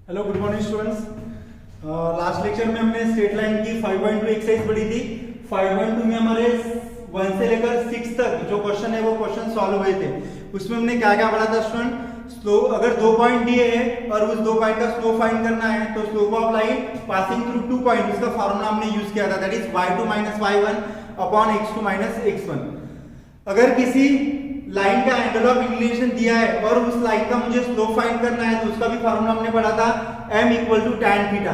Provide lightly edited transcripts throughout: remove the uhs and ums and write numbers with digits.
Hello good morning students. Last lecture में हमने straight line की 5.2 एक्सरसाइज पढ़ी थी। 5.2 में हमारे 1 से लेकर 6 तक जो क्वेश्चन है वो क्वेश्चन सॉल्व हुए थे। उसमें हमने क्या क्या पढ़ा था स्टूडेंट? स्लोप, अगर 2 पॉइंट दिए हैं और उस 2 पॉइंट का स्लोप फाइंड करना है तो slope of line passing through 2 point, उसका फार्मूला हमने यूज किया था, that is y2 - y1 upon x2 - x1। अगर किसी लाइन का एंगल ऑफ इंक्लिनेशन दिया है और उस लाइन का मुझे स्लोप फाइंड करना है तो उसका भी फार्मूला हमने पढ़ा था, m = tan थीटा।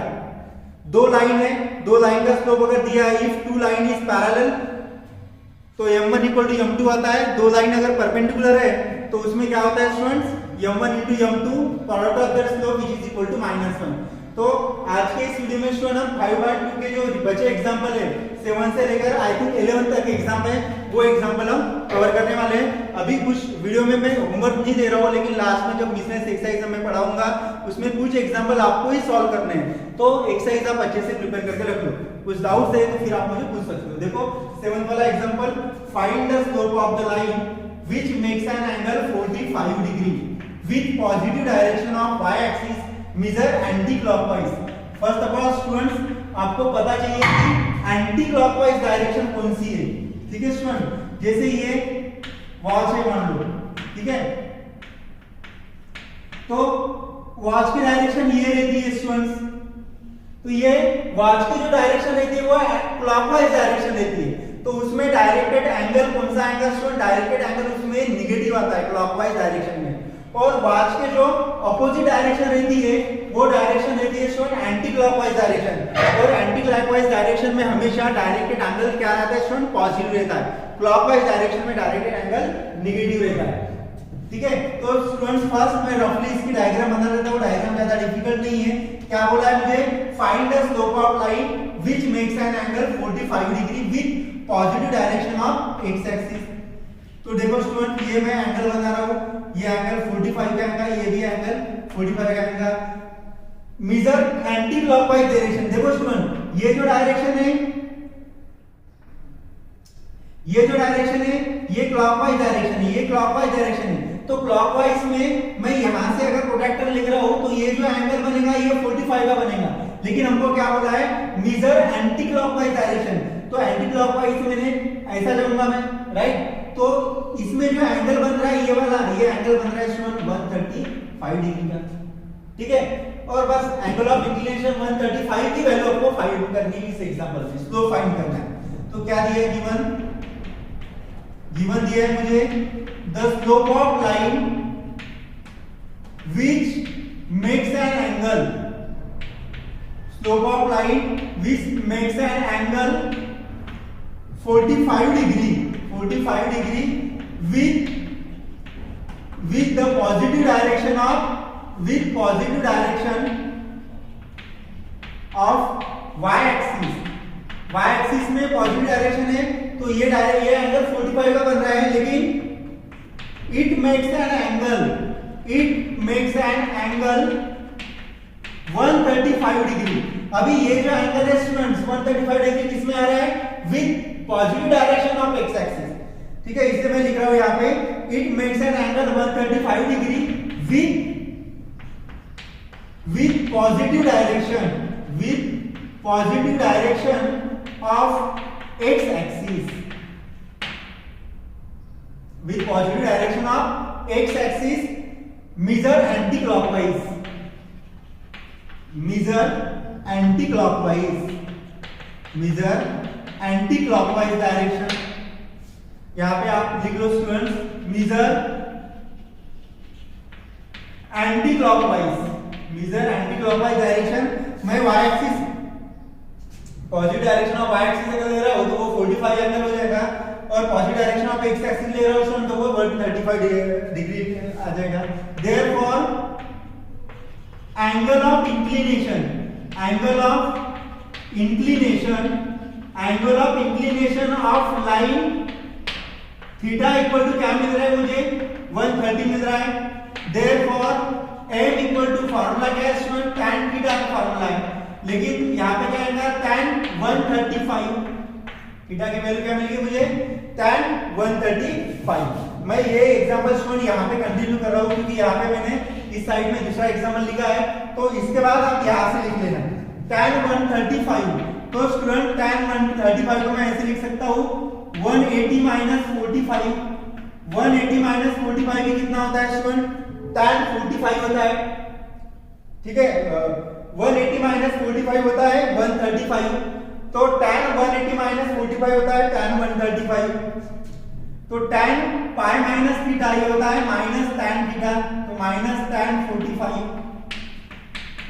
दो लाइन है, दो लाइन का स्लोप अगर दिया है, if two line is parallel तो m1 = m2 आता है। दो लाइन अगर परपेंडिकुलर है तो उसमें क्या होता है students, m1 × m2 product of that slope is equal to -1। तो आज के इस वीडियो में स्टूडेंट हम 5/2 के जो बचे एग्जांपल है 7 से लेकर आई थिंक 11 तक एग्जाम है, वो एग्जांपल हम कवर करने वाले हैं। अभी कुछ वीडियो में मैं होमवर्क नहीं दे रहा हूँ, लेकिन लास्ट में जब बिजनेस एक्सरसाइज में पढ़ाऊंगा उसमें कुछ एग्जांपल आपको ही सॉल्व करने हैं, तो एक्सरसाइज आप अच्छे से प्रिपेयर करके रख लो। कुछ डाउट्स है तो फिर आप मुझे पूछ सकते हो। देखो 7 वाला example, find the slope of the line which makes an angle 45 degree with positive direction of y axis, measure anticlockwise. First of all students, आपको पता चाहिए कि एंटी क्लॉकवाइज डायरेक्शन कौन सी है। ठीक है स्टूडेंट, जैसे ये वॉच है मान लो, ठीक है, तो वॉच की डायरेक्शन ये रहती है स्टूडेंट्स, तो ये वॉच की जो डायरेक्शन रहती है वो क्लॉकवाइज डायरेक्शन रहती है। तो उसमें डायरेक्टेड एंगल कौन सा आएगा स्टूडेंट? डायरेक्टेड एंगल उसमें निगेटिव आता है क्लॉकवाइज डायरेक्शन में। और वॉच के जो अपोजिट डायरेक्शन रहती है वो डायरेक्शन रहती है स्टूडेंट एंटी क्लॉकवाइज डायरेक्शन। और एंटी क्लॉकवाइज डायरेक्शन में हमेशा डायरेक्टेड एंगल क्या रहता है स्टूडेंट? पॉजिटिव रहता है। क्लॉकवाइज डायरेक्शन में डायरेक्टेड एंगल निगेटिव रहता है। ठीक है, तो स्टूडेंट्स फर्स्ट मैं रफली इसकी डायग्राम बना देता हूं। डायग्राम ज्यादा डिफिकल्ट नहीं है। क्या बोला है मुझे? Find the slope of line which makes an angle 45 degree with positive direction of x axis. तो देखो स्टूडेंट, ये मैं एंगल बना रहा हूं, ये एंगल 45 का आएगा, ये भी एंगल 45 का आएगा। Measure anticlockwise direction. देखो स्टूडेंट, ये जो डायरेक्शन है, ये जो डायरेक्शन है ये क्लॉकवाइज डायरेक्शन है, ये क्लॉकवाइज डायरेक्शन है। तो क्लॉकवाइज में मैं यहां से अगर प्रोट्रैक्टर लिख रहा हूं तो ये जो एंगल बनेगा ये 45 का बनेगा। लेकिन हमको क्या बोला है? Measure anticlockwise direction. तो एंटी क्लॉकवाइज मैंने ऐसा जाऊंगा मैं, राइट? तो इसमें जो एंगल बन रहा है ये वाला, ये एंगल बन रहा है स्टूडेंट 135 डिग्री का। ठीक है, और बस एंगल ऑफ इंक्लिनेशन 135 की वैल्यू आपको फाइंड करनी है। इस एग्जांपल में स्लोप फाइंड करना है। तो क्या दिया है? गिवन दिया है मुझे, the slope of line which makes an angle, slope of line which makes an angle 45 degree with the positive direction of y axis। y axis में पॉजिटिव डायरेक्शन है तो ये एंगल 45 का बन रहा है, लेकिन it makes an angle 135 degree. अभी ये जो एंगल है स्टूडेंट्स 135 डिग्री किसमें आ रहा है? With positive direction of x axis. ठीक है, इससे मैं लिख रहा हूं यहां पे it makes an angle 135 degree with positive direction of x axis, with positive direction of x axis, measure anticlockwise direction. यहां पे आप लिख लो students, measure anticlockwise direction. मैं y axis positive direction of y axis अगर ले रहा हूं तो वो 45 एंगल हो जाएगा, और positive direction of x axis ले रहा हूं तो वो 135 डिग्री आ जाएगा। Therefore angle of inclination of line theta equal to क्या मिल रहा है मुझे? 130 मिल रहा है। देयरफॉर m इक्वल टू फार्मूला क्या है स्टूडेंट? tan थीटा का फार्मूला है, लेकिन यहां पे क्या आएगा? tan 135। थीटा की वैल्यू क्या मिलेगी मुझे? tan 135। मैं ये एग्जांपल स्टूडेंट यहाँ पे कंटिन्यू कर रहा हूँ क्योंकि यहाँ पे मैंने इस साइड में दूसरा एग्जाम्पल लिखा है, तो इसके बाद आप यहाँ से लिख लेना tan 135। तो स्टूडेंट tan 135 को मैं ऐसे लिख सकता हूँ 180 माइनस 45। 180 माइनस 45 भी कितना होता है स्टूडेंट? tan 45 होता है, ठीक है। 180 माइनस 45 होता है 135, तो tan 180 माइनस 45 होता है tan 135। तो tan पाई माइनस थीटा ये होता है माइनस tan थीटा, तो माइनस tan 45।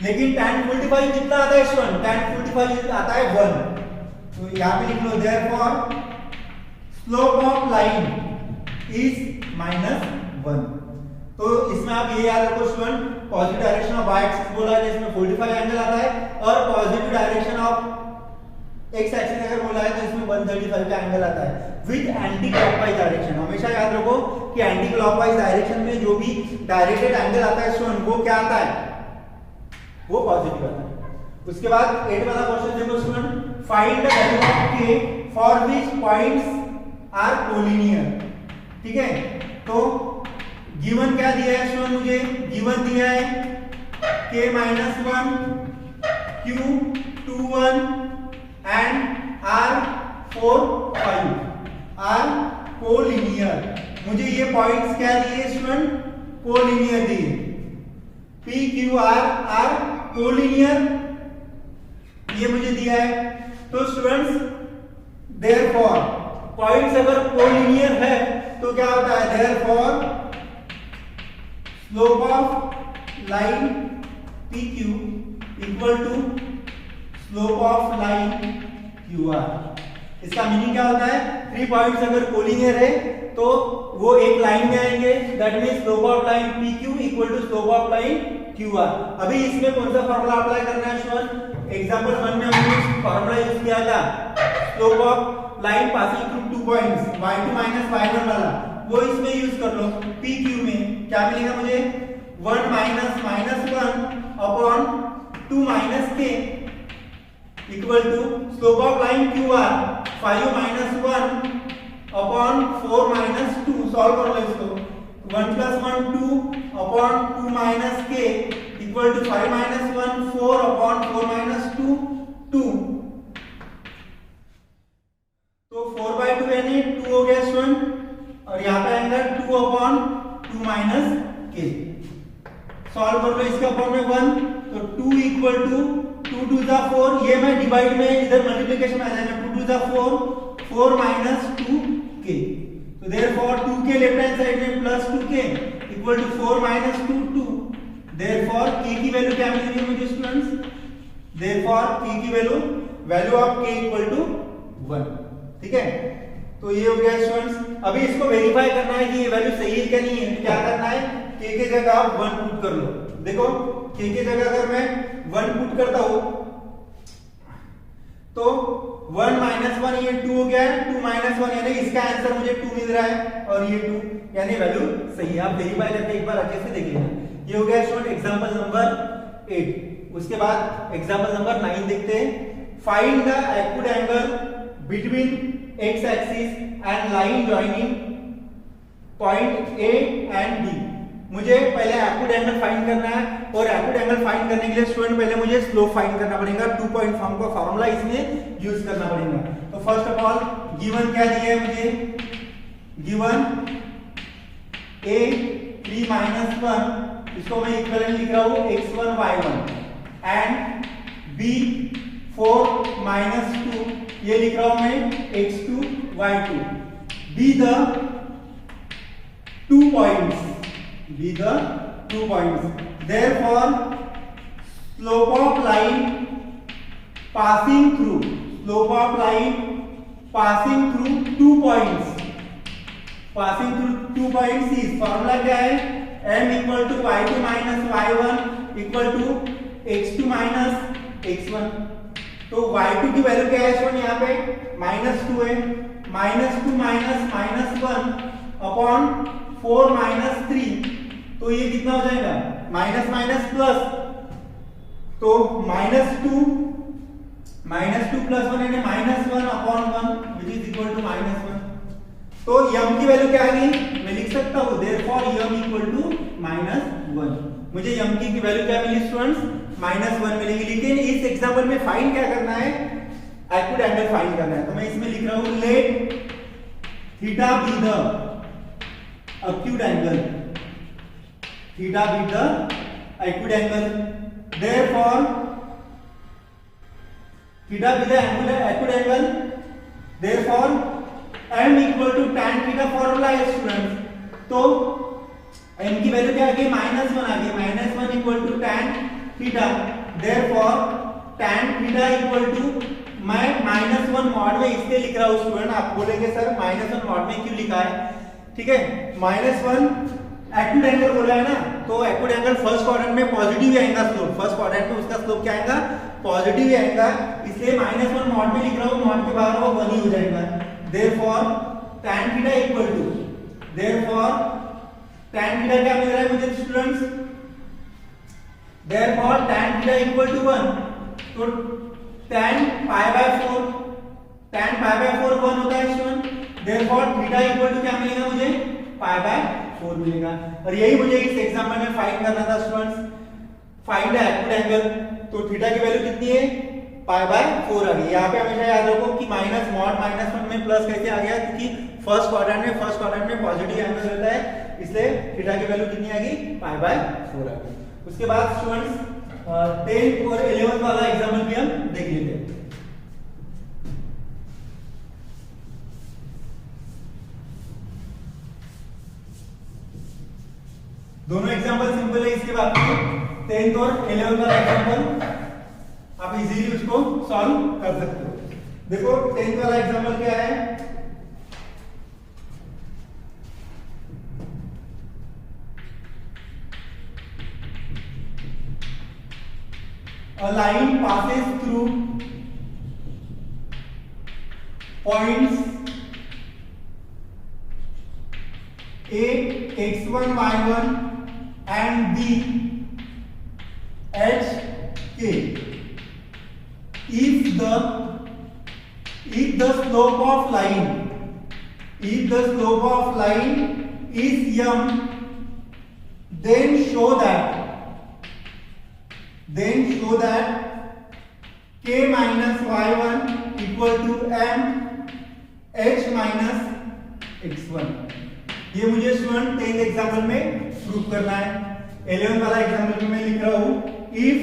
लेकिन tan 45 कितना आता है स्टूडेंट? tan 45 आता है 1। तो यहाँ पे लिख लो therefore slope of line is minus 1। तो इसमें आप ये याद रखो student, positive direction of Y axis बोला है जिसमें 45 एंगल आता है, और positive direction of X axis अगर बोला है तो इसमें 135 का एंगल आता है विद एंटी क्लॉकवाइज डायरेक्शन। हमेशा याद रखो कि एंटी क्लॉकवाइज डायरेक्शन में जो भी डायरेक्टेड एंगल आता है स्टूडेंट वो क्या आता है? वो पॉजिटिव आता है। उसके बाद 8 वाला क्वेश्चन देखो student, find the value of k for which points are collinear. ठीक है, तो गिवन क्या दिया है स्टूडेंट? मुझे गिवन दिया है k - 1 q 2 1 and r 4 5 are collinear. मुझे ये पॉइंट्स क्या दिए स्टूडेंट? कोलिनियर दिए। p q r are collinear ये मुझे दिया है। तो स्टूडेंट्स देयरफॉर पॉइंट्स अगर कोलिनियर है तो क्या होता है? Therefore slope of line PQ equal to slope of line QR। इसका मीनिंग क्या होता है? 3 पॉइंट्स अगर कोलिनियर है तो वो एक लाइन में आएंगे, that means slope of line PQ equal to slope of line QR। अभी इसमें कौन सा फार्मूला अप्लाई करना है स्टूडेंट? एग्जांपल 1 में हमने फार्मूला यूज किया था slope of line passing through 2 points y2 - y1 वाला, वो इसमें यूज कर लो। PQ में क्या मिलेगा मुझे? 1 - -1 upon 2 - k equal to slope of line QR 5 - 1 upon 4 - 2। Solve कर लो इसको। 1 + 1 2 upon 2 - k equal to 5 - 1 4 upon 4 - 2 2। तो 4/2 यानी 2 हो गया स्टूडेंट, और यहाँ पे आएगा 2 अपॉन 2 - k। सॉल्व कर लो इसके अपॉन में 1, तो 2 इक्वल टू 2 2 जा 4, ये मैं डिवाइड में इधर मल्टीप्लिकेशन में आ जाएगा 2 2 जा 4 4 - 2k। तो therefore 2k left hand side में plus 2k equal to 4 - 2 2। Therefore k की वैल्यू क्या मिलेगी मुझे स्टूडेंट्स? देयरफॉर k की value of k equal to 1। ठीक है, तो ये हो गया स्टूडेंट्स। अभी इसको वेरीफाई करना है कि ये वैल्यू सही है क्या नहीं है। क्या करना है? k की जगह आप 1 पुट कर लो। देखो k की जगह अगर मैं 1 पुट करता हूं तो 1 - 1 ये 2 हो गया है, 2 - 1 यानी इसका आंसर मुझे 2 मिल रहा है, और ये 2 यानी वैल्यू सही है। आप वेरीफाई करके एक बार अच्छे से देख लेना। ये हो गया स्टूडेंट एग्जांपल नंबर 8। उसके बाद एग्जांपल नंबर 9 देखते हैं। Find the acute angle between x axis and line joining point A and B। मुझे पहले एक्यूट एंगल फाइंड करना है, और एक्यूट एंगल फाइंड करने के लिए स्टूडेंट पहले मुझे स्लोप फाइंड करना पड़ेगा। 2 पॉइंट फॉर्म का फार्मूला इसमें यूज करना पड़ेगा। तो फर्स्ट ऑफ ऑल गिवन क्या दिया है मुझे? गिवन A 3 - 1, इसको मैं इक्विवेलेंट लिख रहा हूं x1 y1, एंड B 4 - 2 ये लिख रहा हूं मैं x2 y2। Be the 2 points, be the 2 points, therefore slope of line passing through 2 points is formula क्या है? m equal to y2 - y1 equal to x2 - x1। तो y2 की value क्या है स्टूडेंट? यहाँ पे -2 है, -2 - -1 अपॉन 4 - 3, तो ये कितना हो जाएगा? माइनस माइनस प्लस, तो -2 प्लस 1 यानी -1 upon 1 which is equal to -1। तो m की वैल्यू क्या आ गई? मैं लिख सकता हूं देयरफॉर m इक्वल टू -1। मुझे m की वैल्यू क्या मिली स्टूडेंट्स, -1 मिलेगी। लेकिन इस एग्जाम्पल में फाइंड क्या करना है, एक्यूट एंगल फाइंड करना है। तो मैं इसमें लिख रहा हूं let theta be the acute angle, theta be the acute angle, therefore theta be the acute angle, therefore m equal to tan theta formula है स्टूडेंट। तो m की वैल्यू क्या आ गई, -1 आ गई, -1 equal to tan theta, therefore tan theta equal to, मैं -1 mod में इसलिए लिख रहा हूं स्टूडेंट, आप बोलेंगे सर -1 मॉड में क्यों लिखा है, ठीक है, -1 एक्यूट एंगल बोला है ना, तो एक्यूट एंगल फर्स्ट क्वाड्रेंट में पॉजिटिव आएगा स्लोप, फर्स्ट क्वाड्रेंट में उसका स्लोप क्या आएगा, पॉजिटिव आएगा, इसलिए -1 मॉड में लिख रहा हूं, मॉड के बाहर वो 1 ही हो जाएगा। Therefore tan theta equal to, therefore tan theta क्या मिल रहा है मुझे students, therefore tan theta equal to 1, तो tan π/4, tan π/4 1 होता है student, therefore theta equal to क्या मिलेगा मुझे, π/4 मिलेगा। और यही मुझे इस एग्जांपल में फाइंड करना था students, find the acute angle. तो थीटा की वैल्यू कितनी है, π/4 आ गई। यहाँ पे हमेशा याद रखो कि माइनस मॉड -1 में प्लस कैसे आ गया, क्योंकि फर्स्ट क्वाड्रेंट में पॉजिटिव एंगल रहता है, इसलिए थीटा की वैल्यू कितनी आ गई, π/4 आ गई। उसके बाद स्टूडेंट्स 10th और 11th वाला एग्जांपल भी हम देख लेते हैं। दोनों एग्जांपल सिंपल है, इसके बाद 10th और 11th वाला एग्जांपल आप इजीली उसको सॉल्व कर सकते हो। देखो 10th वाला एग्जांपल क्या है, a line passes through points A, x1, y1 and B, H, K. If the slope of line is m, then show that k minus y1 equal to m h minus x1। ये मुझे student 10th example में prove करना है। 11th वाला example में मैं लिख रहा हूं, if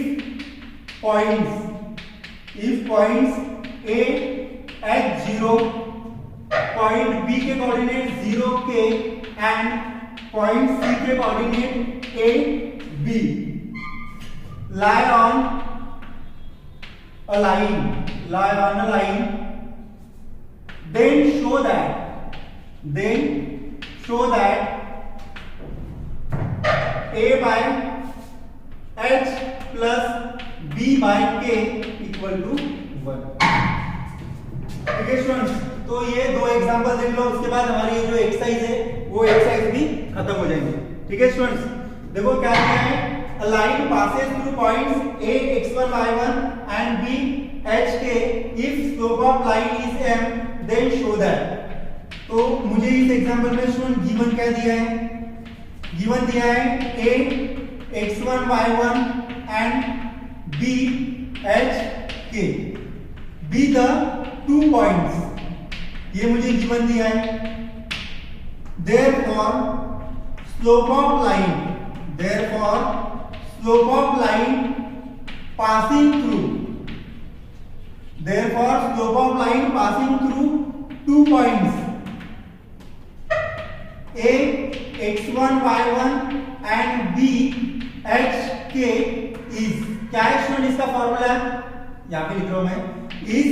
points A at 0, point B के coordinate 0 k and point C के coordinate A B lie on a line, then show that A by H plus B by K equal to 1। ठीक है students, तो ये दो example देख लो, उसके बाद हमारी ये जो एक्सरसाइज है वो एक्सरसाइज भी खत्म हो जाएंगे। ठीक है स्टूडेंट्स, देखो क्या दिया है, a line passes through points A, x1, y1 and B, h, k, if slope of line is m, then show that। तो मुझे इस एग्जांपल में स्टूडेंट गिवन क्या दिया है, गिवन दिया है A, x1, y1 and B, h, k, be the 2 points, ये मुझे गिवन दिया है। therefore slope of line passing through 2 points A, x1, y1 and B, h, k is, क्या है स्टूडेंट इसका फॉर्मूला, यहाँ पे लिख रहा हूं मैं, is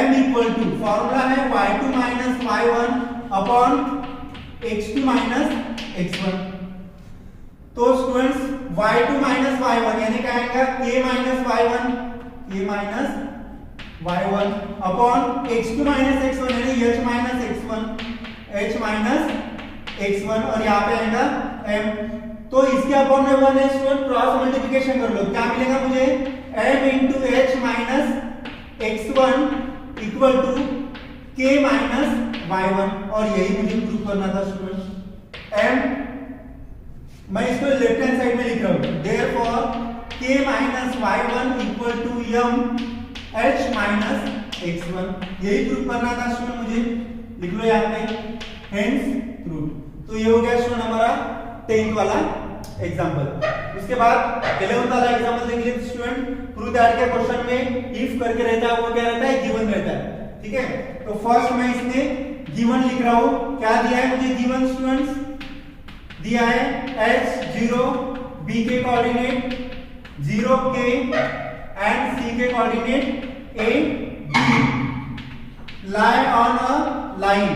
m equal to, formula है y2 minus y1 upon x2 minus x1। तो स्टूडेंट्स y2 माइनस y1 यानी क्या आएगा, k minus y1 upon x2 minus x1 यानी h माइनस x1 और यहाँ पे आएगा m। तो इसके अपॉन में 1 है स्टूडेंट, क्रॉस मल्टीप्लिकेशन कर लो, क्या मिलेगा मुझे, m into h minus x1 equal to k minus y1, और यही मुझे प्रूव करना था स्टूडेंट। m मैं इसको लेफ्ट हैंड साइड में लिख रहा हूं, therefore k minus y1 equal to m h minus x1। यही प्रूफ करना था स्टूडेंट मुझे, लिख लो यहाँ पे, हेंस प्रूफ। तो ये हो गया स्टूडेंट हमारा 10th वाला एग्जांपल। उसके बाद 11th वाला एग्जांपल देख लीजिए स्टूडेंट। प्रूफ दैट के क्वेश्चन में इफ करके रहता है, वो क्या रहता है, गिवन रहता है, ठीक है। तो फर्स्ट मैं इसमें गिवन लिख रहा हूं। क्या दिया है मुझे गिवन स्टूडेंट्स, दिया है h 0 b के कोऑर्डिनेट 0 k एंड c के coordinate a b lie on a line।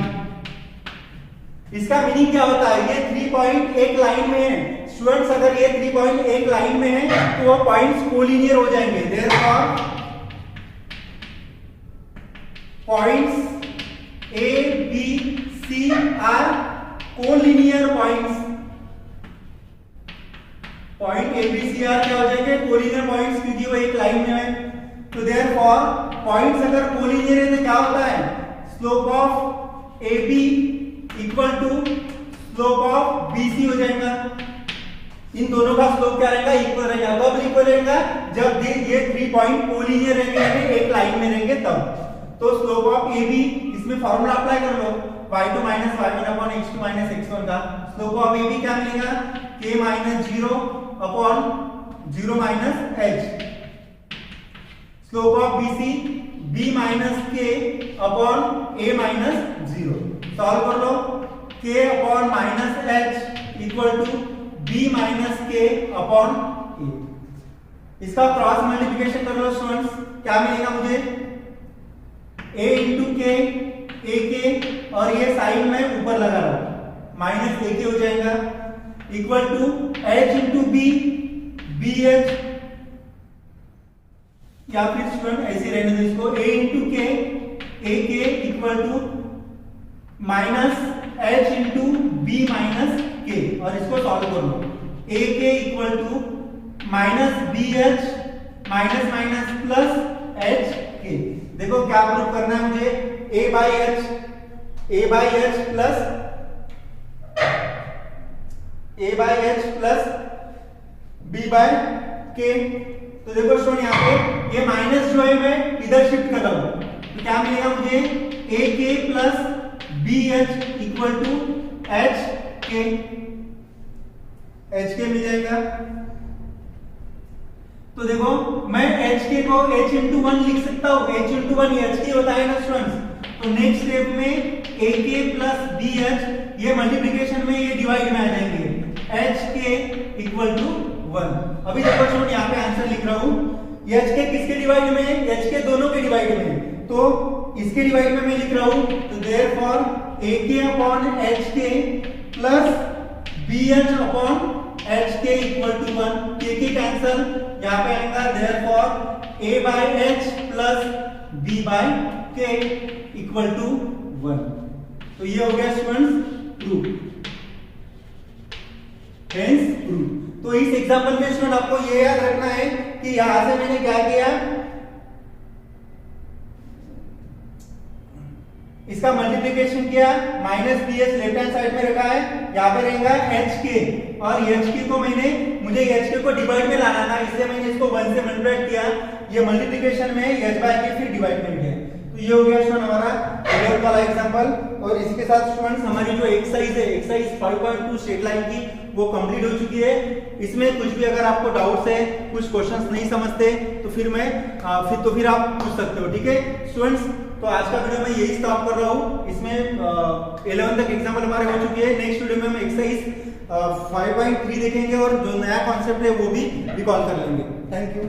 इसका मीनिंग क्या होता है, ये 3 पॉइंट एक लाइन में है स्टूडेंट्स। अगर ये 3 पॉइंट एक लाइन में है तो वो पॉइंट्स कोलिनियर हो जाएंगे। Therefore points a b c are collinear points. Point A B C are क्या हो जाएंगे, कोलिनियर पॉइंट्स, क्योंकि वो एक लाइन में है। तो देयरफॉर पॉइंट्स अगर कोलिनियर है तो क्या होता है, slope of A B equal to slope of B C हो जाएगा। इन दोनों का स्लोप क्या रहेगा, इक्वल रहेगा। कब इक्वल रहेगा, जब ये 3 पॉइंट कोलिनियर रहेंगे, यानी एक लाइन में रहेंगे तब। तो स्लोप ऑफ ए बी, इसमें फॉर्मूला अप्लाई कर लो, y2 minus y1 upon x2 minus x1 का। स्लोप ऑफ ए बी क्या मिलेगा, k minus 0 upon 0 minus h। Slope of B C b minus k upon a minus 0। Solve कर लो, k अपॉन minus h equal to b minus k upon a। इसका cross multiplication कर लो students, क्या मिलेगा मुझे, a इंटू के a के, और ये साइन में ऊपर लगा रहा हूं, माइनस a के हो जाएगा, equal to h into b b h, या फिर स्टूडेंट ऐसे रहने दो इसको, a इंटू के equal to minus h into b minus k, और इसको सॉल्व कर लो, a के equal to minus B H minus minus plus h k। देखो क्या प्रूफ करना है मुझे, a by h plus b by k। तो देखो स्टूडेंट यहाँ पे ये माइनस जो है मैं इधर शिफ्ट कर रहा हूं, तो क्या मिलेगा मुझे, a k plus B H equal to h k मिल जाएगा। तो देखो मैं h k को h इंटू 1 लिख सकता हूं, h इंटू 1 h k होता है ना स्टूडेंट्स। तो नेक्स्ट स्टेप में a k plus B H, ये मल्टीप्लिकेशन में ये डिवाइड में आ जाएंगे, h k इक्वल टू 1। अभी देखो स्टूडेंट यहाँ पे आंसर लिख रहा हूं, h k किसके डिवाइड में है, h k दोनों के डिवाइड में है, तो इसके डिवाइड में मैं लिख रहा हूं, तो therefore a k upon h k plus b h upon h k equal to 1। k k cancel, यहाँ पे आएगा therefore a by h plus b by k equal to 1। तो ये हो गया स्टूडेंट्स प्रूफ, हेंस प्रूफ। तो इस example में स्टूडेंट आपको ये याद रखना है कि यहां से मैंने क्या किया, इसका मल्टीप्लिकेशन किया, minus B H left hand side में रखा है, यहाँ पे रहेगा एच के, और एच के को मुझे एच के को डिवाइड में लाना था, इसलिए मैंने इसको 1 से मल्टीप्लाई किया। ये मल्टीप्लिकेशन में एच बाय के फिर डिवाइड में किया। तो ये हो गया स्टूडेंट हमारा 11th वाला एग्जांपल। और इसके साथ स्टूडेंट्स हमारी जो एक्सरसाइज है, एक्सरसाइज 5.2 स्ट्रेट लाइन की, वो कंप्लीट हो चुकी है। इसमें कुछ भी अगर आपको डाउट्स है, कुछ क्वेश्चंस नहीं समझते, तो फिर आप पूछ सकते हो, ठीक है स्टूडेंट्स। तो आज का वीडियो मैं यही स्टॉप कर रहा हूँ। इसमें 11 तक एग्जाम्पल हमारे हो चुकी है। नेक्स्ट वीडियो में हम एक्सरसाइज 5.3 देखेंगे और जो नया कॉन्सेप्ट है वो भी रिकॉल कर लेंगे। Thank you.